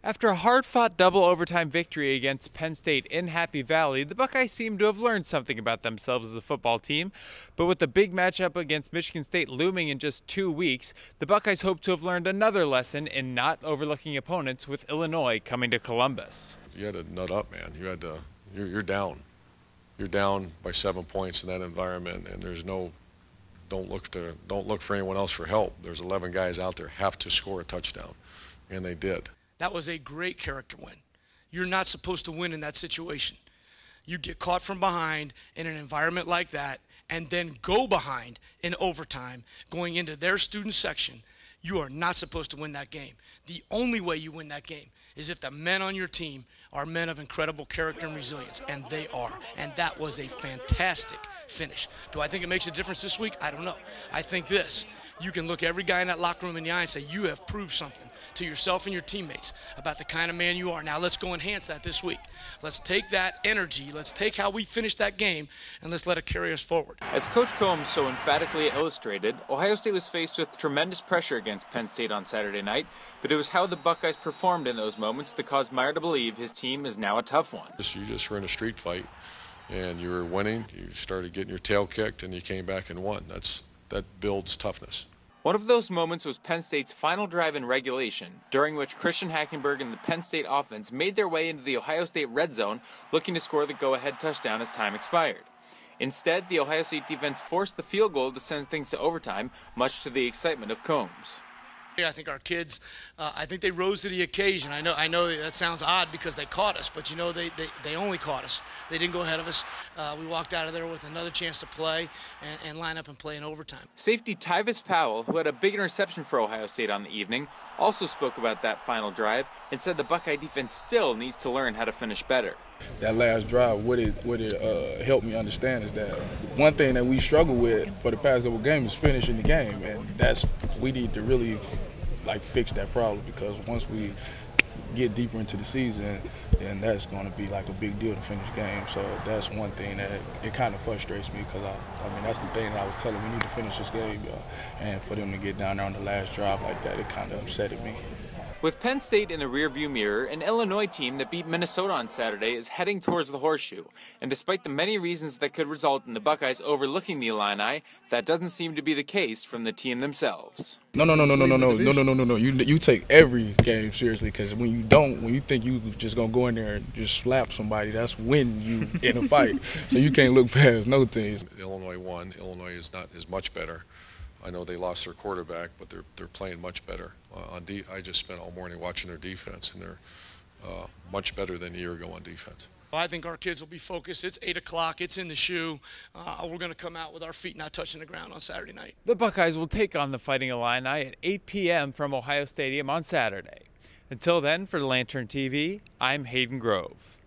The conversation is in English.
After a hard-fought double overtime victory against Penn State in Happy Valley, the Buckeyes seem to have learned something about themselves as a football team. But with the big matchup against Michigan State looming in just 2 weeks, the Buckeyes hope to have learned another lesson in not overlooking opponents, with Illinois coming to Columbus. You had to nut up, man. You had to. You're down. You're down by 7 points in that environment, and there's no. Don't look for anyone else for help. There's 11 guys out there have to score a touchdown, and they did. That was a great character win. You're not supposed to win in that situation. You get caught from behind in an environment like that and then go behind in overtime going into their student section. You are not supposed to win that game. The only way you win that game is if the men on your team are men of incredible character and resilience, and they are. And that was a fantastic finish. Do I think it makes a difference this week? I don't know. I think this. You can look every guy in that locker room in the eye and say, you have proved something to yourself and your teammates about the kind of man you are. Now let's go enhance that this week. Let's take that energy, let's take how we finished that game, and let's let it carry us forward. As Coach Combs so emphatically illustrated, Ohio State was faced with tremendous pressure against Penn State on Saturday night, but it was how the Buckeyes performed in those moments that caused Meyer to believe his team is now a tough one. You just were in a street fight, and you were winning. You started getting your tail kicked, and you came back and won. That builds toughness. One of those moments was Penn State's final drive in regulation, during which Christian Hackenberg and the Penn State offense made their way into the Ohio State red zone, looking to score the go-ahead touchdown as time expired. Instead, the Ohio State defense forced the field goal to send things to overtime, much to the excitement of Combs. I think our kids, I think they rose to the occasion. I know that sounds odd because they caught us, but you know they only caught us. They didn't go ahead of us. We walked out of there with another chance to play and line up and play in overtime. Safety Tyvis Powell, who had a big interception for Ohio State on the evening, also spoke about that final drive and said the Buckeye defense still needs to learn how to finish better. That last drive, what it helped me understand is that one thing that we struggle with for the past couple games is finishing the game, and we need to really fix that problem, because once we get deeper into the season, then that's going to be like a big deal to finish games. So that's one thing that it kind of frustrates me, because I mean that's the thing that I was telling them, we need to finish this game, and for them to get down there on the last drive like that, it kind of upsetted me. With Penn State in the rearview mirror, an Illinois team that beat Minnesota on Saturday is heading towards the horseshoe. And despite the many reasons that could result in the Buckeyes overlooking the Illini, that doesn't seem to be the case from the team themselves. No. You take every game seriously, because when you think you just gonna go in there and just slap somebody, that's when you in a fight. So you can't look past no teams. Illinois won. Illinois is much better. I know they lost their quarterback, but they're playing much better. I just spent all morning watching their defense, and they're much better than a year ago on defense. I think our kids will be focused. It's 8 o'clock. It's in the shoe. We're going to come out with our feet not touching the ground on Saturday night. The Buckeyes will take on the Fighting Illini at 8 p.m. from Ohio Stadium on Saturday. Until then, for Lantern TV, I'm Hayden Grove.